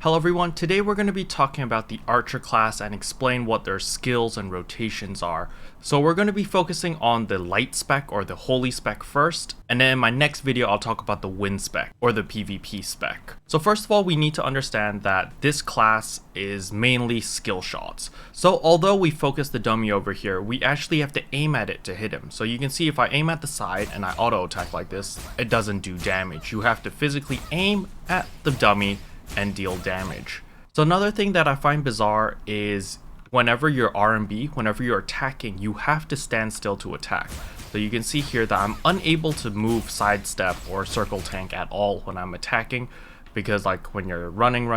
Hello everyone, today we're going to be talking about the Archer class and explain what their skills and rotations are. So we're going to be focusing on the light spec or the holy spec first, and then in my next video I'll talk about the wind spec or the PvP spec. So first of all, we need to understand that this class is mainly skill shots. So although we focus the dummy over here, we actually have to aim at it to hit him. So you can see if I aim at the side and I auto attack like this, it doesn't do damage. You have to physically aim at the dummy and deal damage. So another thing that I find bizarre is whenever you're R&B, whenever you're attacking, you have to stand still to attack. So you can see here that I'm unable to move, sidestep, or circle tank at all when I'm attacking, because like when you're running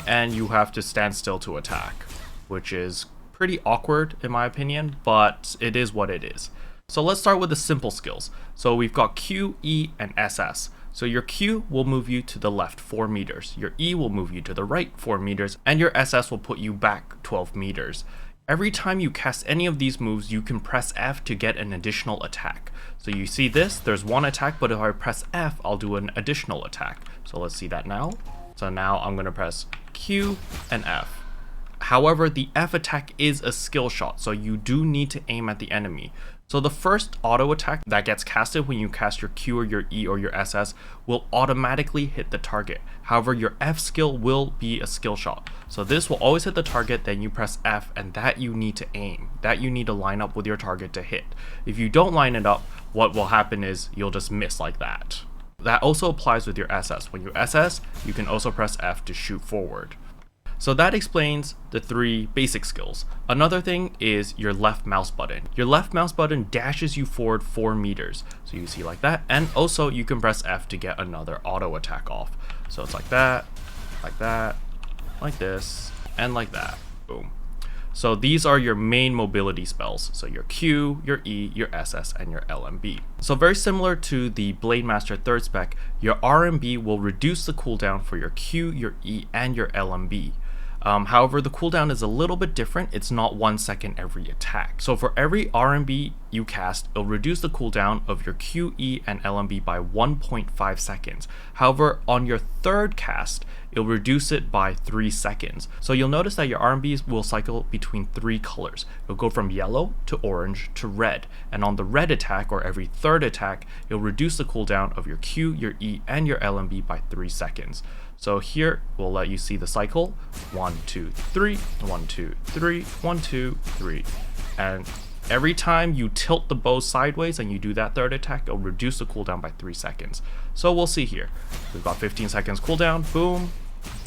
and you have to stand still to attack, which is pretty awkward in my opinion, but it is what it is. So let's start with the simple skills. So we've got Q, E, and SS. So your Q will move you to the left 4 meters, your E will move you to the right 4 meters, and your SS will put you back 12 meters. Every time you cast any of these moves, you can press F to get an additional attack. So you see this, there's one attack, but if I press F, I'll do an additional attack. So let's see that now. So now I'm going to press Q and F. However, the F attack is a skill shot, so you do need to aim at the enemy. So the first auto attack that gets casted when you cast your Q or your E or your SS will automatically hit the target. However, your F skill will be a skill shot. So this will always hit the target, then you press F, and that you need to aim. That you need to line up with your target to hit. If you don't line it up, what will happen is you'll just miss like that. That also applies with your SS. When you SS, you can also press F to shoot forward. So that explains the 3 basic skills. Another thing is your left mouse button. Your left mouse button dashes you forward 4 meters. So you see like that. And also you can press F to get another auto attack off. So it's like that, like this, and like that. Boom. So these are your main mobility spells. So your Q, your E, your SS, and your LMB. So very similar to the Blade Master 3rd spec, your RMB will reduce the cooldown for your Q, your E, and your LMB. However, the cooldown is a little bit different. It's not 1 second every attack. So for every RMB you cast, it'll reduce the cooldown of your Q, E, and LMB by 1.5 seconds. However, on your 3rd cast, it'll reduce it by 3 seconds. So you'll notice that your RMBs will cycle between 3 colors. It'll go from yellow to orange to red. And on the red attack, or every 3rd attack, it'll reduce the cooldown of your Q, your E, and your LMB by 3 seconds. So here we'll let you see the cycle. 1, 2, 3, 1, 2, 3, 1, 2, 3. And every time you tilt the bow sideways and you do that 3rd attack, it'll reduce the cooldown by 3 seconds. So we'll see here. We've got 15 seconds cooldown, boom,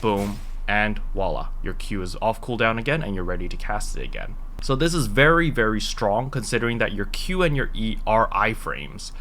boom, and voila. Your Q is off cooldown again and you're ready to cast it again. So this is very, very strong considering that your Q and your E are iframes.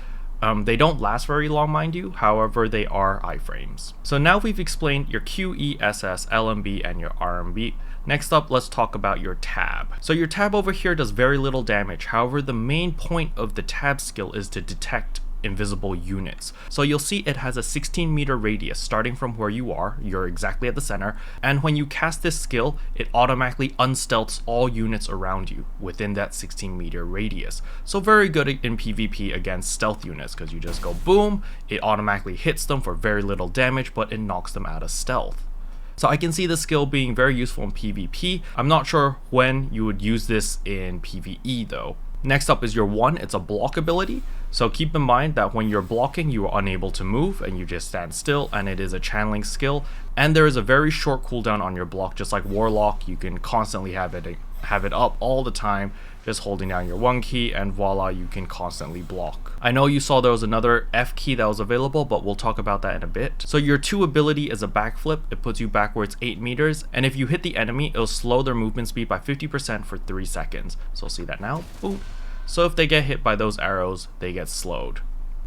They don't last very long, mind you, however they are iframes. So now we've explained your Q, E, SS, LMB, and your RMB. Next up, let's talk about your tab. So your tab over here does very little damage, however the main point of the tab skill is to detect invisible units. So you'll see it has a 16 meter radius starting from where you are, you're exactly at the center, and when you cast this skill, it automatically unstealths all units around you within that 16 meter radius. So very good in PvP against stealth units because you just go boom, it automatically hits them for very little damage, but it knocks them out of stealth. So I can see the skill being very useful in PvP. I'm not sure when you would use this in PvE though. Next up is your 1, it's a block ability. So keep in mind that when you're blocking, you are unable to move and you just stand still, and it is a channeling skill. And there is a very short cooldown on your block, just like Warlock. You can constantly have it up all the time, just holding down your 1 key, and voila, you can constantly block. I know you saw there was another F key that was available, but we'll talk about that in a bit. So your 2 ability is a backflip. It puts you backwards 8 meters, and if you hit the enemy, it'll slow their movement speed by 50% for 3 seconds. So we'll see that now. Boom. So if they get hit by those arrows, they get slowed.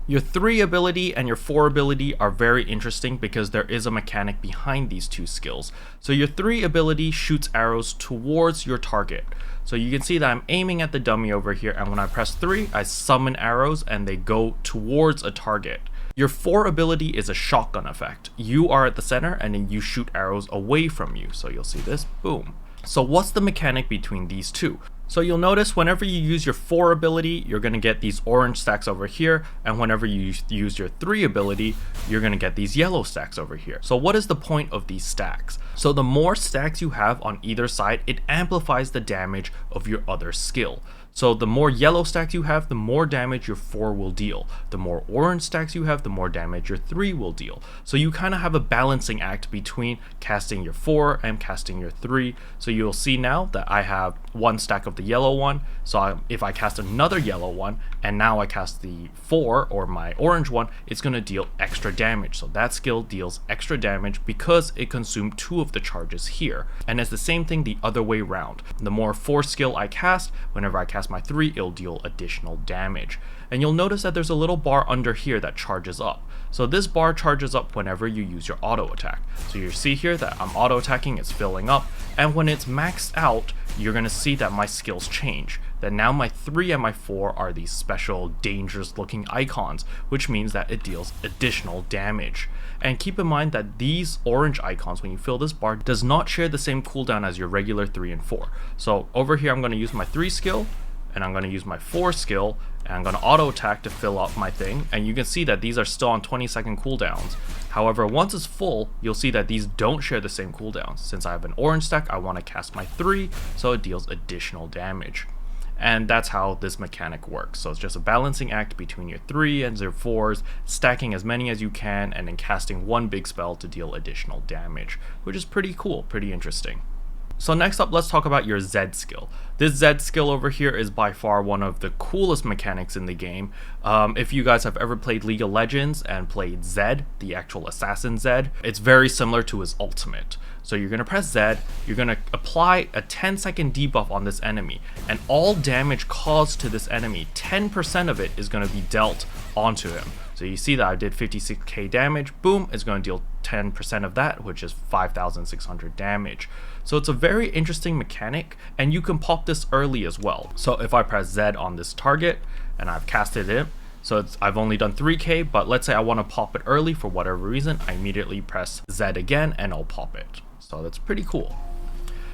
Your 3 ability and your 4 ability are very interesting because there is a mechanic behind these 2 skills. So your 3 ability shoots arrows towards your target. So you can see that I'm aiming at the dummy over here, and when I press 3, I summon arrows and they go towards a target. Your 4 ability is a shotgun effect. You are at the center and then you shoot arrows away from you. So you'll see this, boom. So what's the mechanic between these 2? So you'll notice whenever you use your 4 ability, you're going to get these orange stacks over here, and whenever you use your 3 ability, you're going to get these yellow stacks over here. So what is the point of these stacks? So the more stacks you have on either side, it amplifies the damage of your other skill. So the more yellow stacks you have, the more damage your 4 will deal. The more orange stacks you have, the more damage your 3 will deal. So you kind of have a balancing act between casting your 4 and casting your 3. So you'll see now that I have 1 stack of the yellow one. So if I cast another yellow one, and now I cast the 4 or my orange one, it's going to deal extra damage. So that skill deals extra damage because it consumed 2 of the charges here. And it's the same thing the other way around. The more 4 skill I cast, whenever I cast my 3, it'll deal additional damage. And you'll notice that there's a little bar under here that charges up. So this bar charges up whenever you use your auto attack. So you see here that I'm auto attacking, it's filling up, and when it's maxed out, you're going to see that my skills change. That now my 3 and my 4 are these special dangerous looking icons, which means that it deals additional damage. And keep in mind that these orange icons, when you fill this bar, does not share the same cooldown as your regular 3 and 4. So over here I'm going to use my 3 skill, and I'm going to use my 4 skill, and I'm going to auto attack to fill up my thing, and you can see that these are still on 20-second cooldowns. However, once it's full, you'll see that these don't share the same cooldowns. Since I have an orange stack, I want to cast my 3, so it deals additional damage. And that's how this mechanic works. So it's just a balancing act between your 3 and your 4s, stacking as many as you can, and then casting 1 big spell to deal additional damage, which is pretty cool, pretty interesting. So next up, let's talk about your Z skill. This Z skill over here is by far one of the coolest mechanics in the game. If you guys have ever played League of Legends and played Zed, the actual assassin Zed, it's very similar to his ultimate. So you're going to press Z, you're going to apply a 10-second debuff on this enemy, and all damage caused to this enemy, 10% of it is going to be dealt onto him. So you see that I did 56k damage, boom, it's going to deal 10% of that, which is 5,600 damage. So it's a very interesting mechanic, and you can pop this early as well. So if I press Z on this target, and I've casted it, so I've only done 3k, but let's say I want to pop it early for whatever reason, I immediately press Z again, and I'll pop it. So that's pretty cool.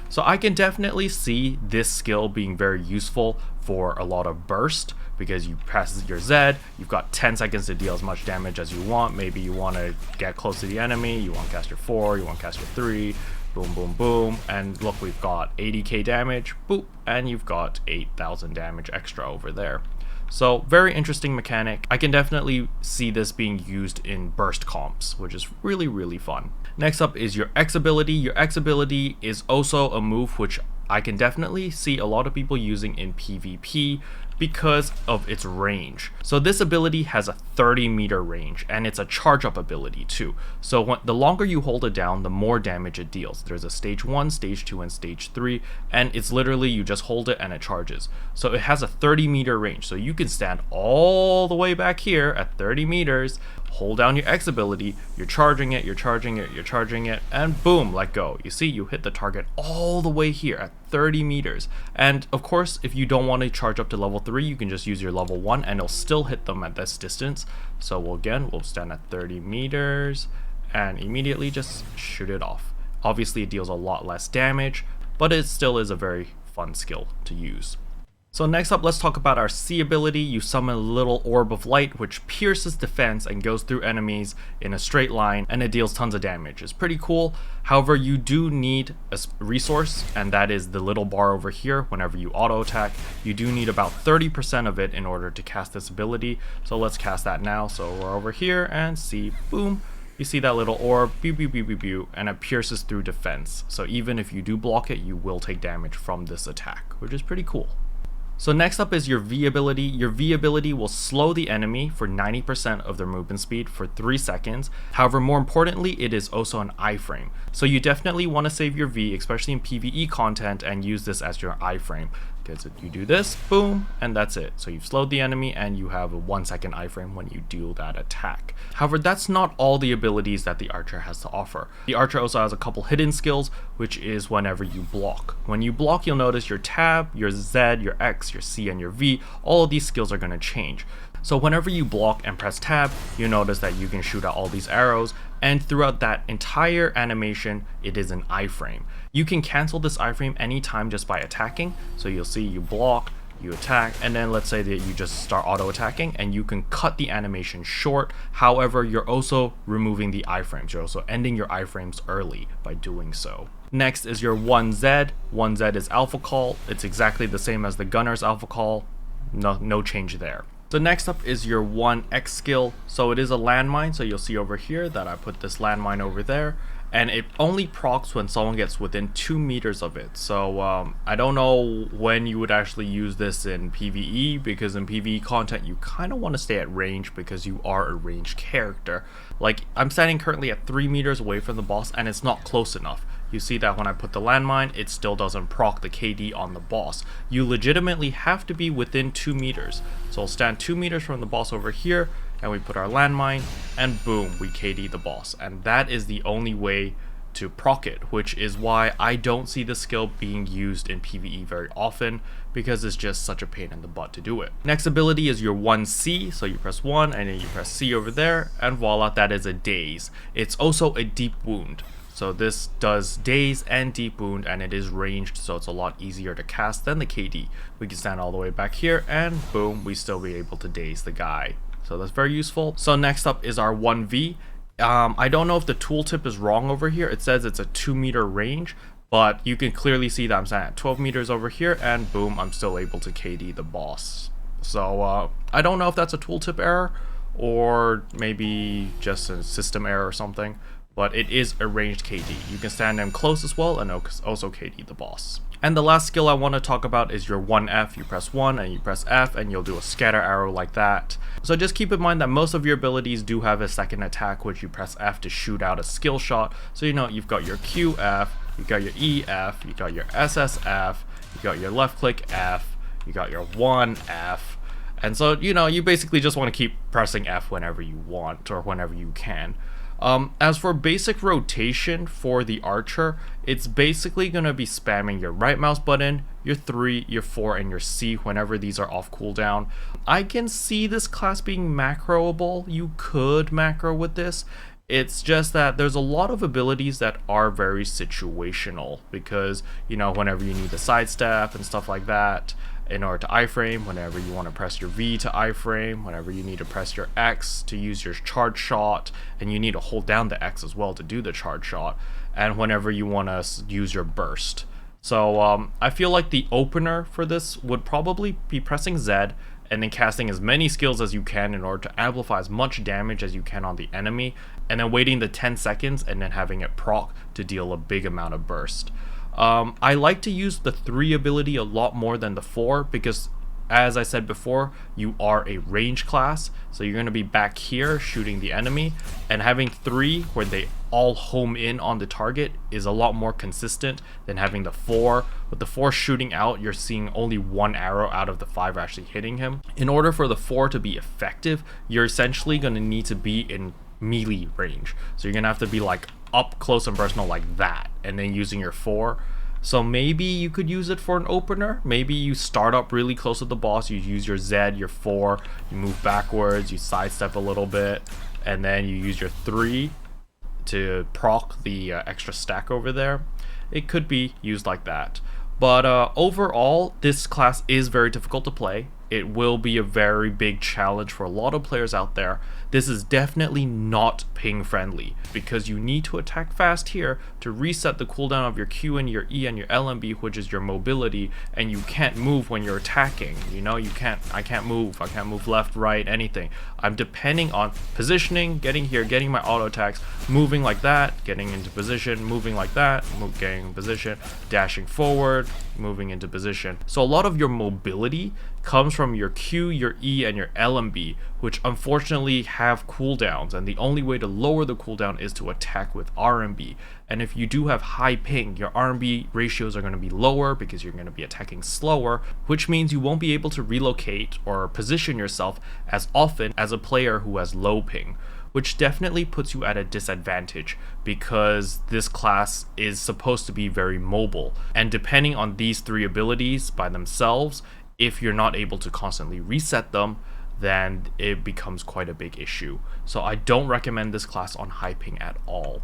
So I can definitely see this skill being very useful for a lot of burst, because you press your Z, you've got 10 seconds to deal as much damage as you want. Maybe you want to get close to the enemy, you want to cast your 4, you want to cast your 3, boom, boom, boom, and look, we've got 80k damage, boop, and you've got 8,000 damage extra over there. So very interesting mechanic. I can definitely see this being used in burst comps, which is really, really fun. Next up is your X ability. Your X ability is also a move which I can definitely see a lot of people using in PvP because of its range. So this ability has a 30-meter range, and it's a charge up ability too. So the longer you hold it down, the more damage it deals. There's a stage 1, stage 2, and stage 3, and it's literally you just hold it and it charges. So it has a 30-meter range, so you can stand all the way back here at 30 meters, hold down your X ability, you're charging it, you're charging it, you're charging it, and boom, let go. You see, you hit the target all the way here at 30 meters. And of course, if you don't want to charge up to level 3, you can just use your level 1 and it'll still hit them at this distance. So we'll stand at 30 meters and immediately just shoot it off. Obviously it deals a lot less damage, but it still is a very fun skill to use. So next up, let's talk about our C ability. You summon a little orb of light which pierces defense and goes through enemies in a straight line, and it deals tons of damage. It's pretty cool. However, you do need a resource, and that is the little bar over here. Whenever you auto attack, you do need about 30% of it in order to cast this ability. So let's cast that now. So we're over here and see, boom. You see that little orb, pew, pew, pew, pew, pew, and it pierces through defense. So even if you do block it, you will take damage from this attack, which is pretty cool. So next up is your V ability. Your V ability will slow the enemy for 90% of their movement speed for 3 seconds. However, more importantly, it is also an iframe. So you definitely want to save your V, especially in PvE content, and use this as your iframe. Because you do this, boom, and that's it. So you've slowed the enemy and you have a 1 second iframe when you do that attack. However, that's not all the abilities that the archer has to offer. The archer also has a couple hidden skills, which is whenever you block. When you block, you'll notice your tab, your Z, your X, your C, and your V, all of these skills are going to change. So whenever you block and press tab, you notice that you can shoot out all these arrows, and throughout that entire animation, it is an iframe. You can cancel this iframe anytime just by attacking. So you'll see you block, you attack, and then let's say that you just start auto attacking and you can cut the animation short. However, you're also removing the iframes. You're also ending your iframes early by doing so. Next is your 1Z. 1Z is alpha call. It's exactly the same as the gunner's alpha call. No change there. So next up is your 1X skill. So it is a landmine. So you'll see over here that I put this landmine over there, and it only procs when someone gets within 2 meters of it. So I don't know when you would actually use this in PvE, because in PvE content you kind of want to stay at range because you are a ranged character. Like, I'm standing currently at 3 meters away from the boss and it's not close enough. You see that when I put the landmine, it still doesn't proc the KD on the boss. You legitimately have to be within 2 meters. So I'll stand 2 meters from the boss over here, and we put our landmine, and boom, we KD the boss. And that is the only way to proc it, which is why I don't see the skill being used in PvE very often, because it's just such a pain in the butt to do it. Next ability is your 1C, so you press 1 and then you press C over there, and voila, that is a daze. It's also a deep wound. So this does daze and deep wound, and it is ranged, so it's a lot easier to cast than the KD. We can stand all the way back here and boom, we still be able to daze the guy. So that's very useful. So next up is our 1V. I don't know if the tooltip is wrong over here. It says it's a 2 meter range, but you can clearly see that I'm standing at 12 meters over here, and boom, I'm still able to KD the boss. So I don't know if that's a tooltip error or maybe just a system error or something, but it is a ranged KD. You can stand them close as well and also KD the boss. And the last skill I want to talk about is your 1F. You press 1 and you press F and you'll do a scatter arrow like that. So just keep in mind that most of your abilities do have a second attack, which you press F to shoot out a skill shot. So you know you've got your QF, you've got your EF, you've got your SSF, you've got your left click F, you got your 1F. And so, you know, you basically just want to keep pressing F whenever you want or whenever you can. As for basic rotation for the archer, it's basically going to be spamming your right mouse button, your 3, your 4, and your C whenever these are off cooldown. I can see this class being macroable. You could macro with this. It's just that there's a lot of abilities that are very situational because, you know, whenever you need to sidestep and stuff like that, in order to iframe, whenever you want to press your V to iframe, whenever you need to press your X to use your charge shot, and you need to hold down the X as well to do the charge shot, and whenever you want to use your burst. So I feel like the opener for this would probably be pressing Z and then casting as many skills as you can in order to amplify as much damage as you can on the enemy, and then waiting the 10 seconds and then having it proc to deal a big amount of burst. I like to use the 3 ability a lot more than the 4 because, as I said before, you are a range class, so you're going to be back here shooting the enemy, and having 3 where they all home in on the target is a lot more consistent than having the 4. With the 4 shooting out, you're seeing only 1 arrow out of the 5 actually hitting him. In order for the 4 to be effective, you're essentially going to need to be in melee range, so you're going to have to be like up close and personal like that, and then using your 4. So maybe you could use it for an opener. Maybe you start up really close to the boss, you use your Z, your 4, you move backwards, you sidestep a little bit, and then you use your 3 to proc the extra stack over there. It could be used like that. But overall, this class is very difficult to play. It will be a very big challenge for a lot of players out there. This is definitely not ping friendly because you need to attack fast here to reset the cooldown of your Q and your E and your LMB, which is your mobility, and you can't move when you're attacking. You know, I can't move left, right, anything. I'm depending on positioning, getting here, getting my auto attacks, moving like that, getting into position, moving like that, getting in position, dashing forward, moving into position. So a lot of your mobility comes from your Q, your E, and your LMB, which unfortunately have cooldowns, and the only way to lower the cooldown is to attack with RMB. And if you do have high ping, your RMB ratios are going to be lower because you're going to be attacking slower, which means you won't be able to relocate or position yourself as often as a player who has low ping, which definitely puts you at a disadvantage because this class is supposed to be very mobile. And depending on these 3 abilities by themselves, if you're not able to constantly reset them, then it becomes quite a big issue. So I don't recommend this class on high ping at all.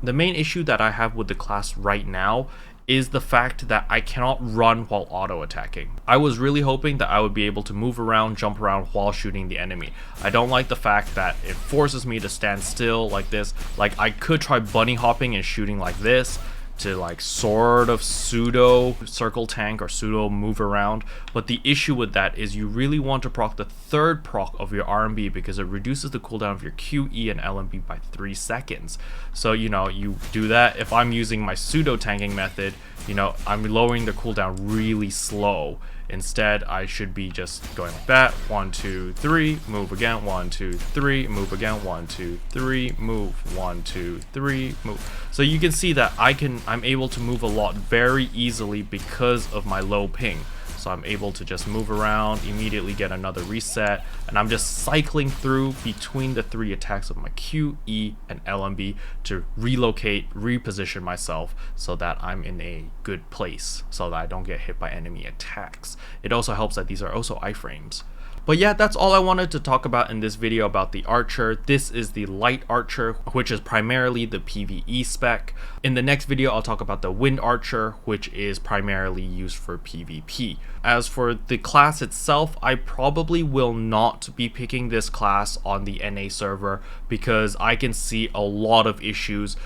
The main issue that I have with the class right now is the fact that I cannot run while auto attacking. I was really hoping that I would be able to move around, jump around while shooting the enemy. I don't like the fact that it forces me to stand still like this. Like, I could try bunny hopping and shooting like this to like sort of pseudo circle tank or pseudo move around, but the issue with that is you really want to proc the third proc of your RMB because it reduces the cooldown of your QE and LMB by 3 seconds. So you know, you do that. If I'm using my pseudo tanking method, you know, I'm lowering the cooldown really slow. Instead, I should be just going like that. 1, 2, 3, move again. 1, 2, 3, move again. 1, 2, 3, move. 1, 2, 3, move. So you can see that I'm able to move a lot very easily because of my low ping. So I'm able to just move around, immediately get another reset, and I'm just cycling through between the 3 attacks of my Q, E, and LMB to relocate, reposition myself so that I'm in a good place so that I don't get hit by enemy attacks. It also helps that these are also iframes. But yeah, that's all I wanted to talk about in this video about the Archer. This is the Light Archer, which is primarily the PvE spec. In the next video, I'll talk about the Wind Archer, which is primarily used for PvP. As for the class itself, I probably will not be picking this class on the NA server because I can see a lot of issues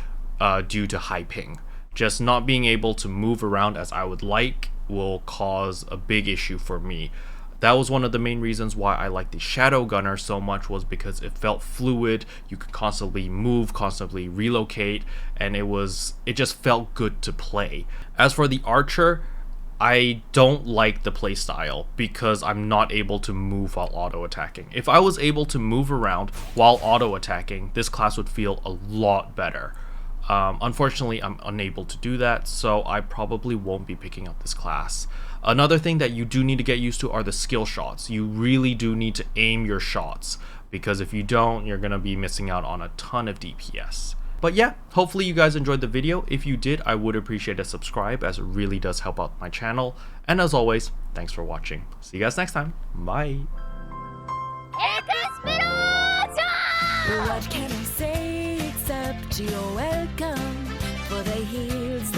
due to high ping. Just not being able to move around as I would like will cause a big issue for me. That was one of the main reasons why I liked the Shadow Gunner so much, was because it felt fluid. You could constantly move, constantly relocate, and it just felt good to play. As for the Archer, I don't like the playstyle because I'm not able to move while auto attacking. If I was able to move around while auto attacking, this class would feel a lot better. Unfortunately, I'm unable to do that, so I probably won't be picking up this class. Another thing that you do need to get used to are the skill shots. You really do need to aim your shots, because if you don't, you're going to be missing out on a ton of DPS. But yeah, hopefully you guys enjoyed the video. If you did, I would appreciate a subscribe, as it really does help out my channel. And as always, thanks for watching. See you guys next time. Bye. What can I say except you're welcome? For the heels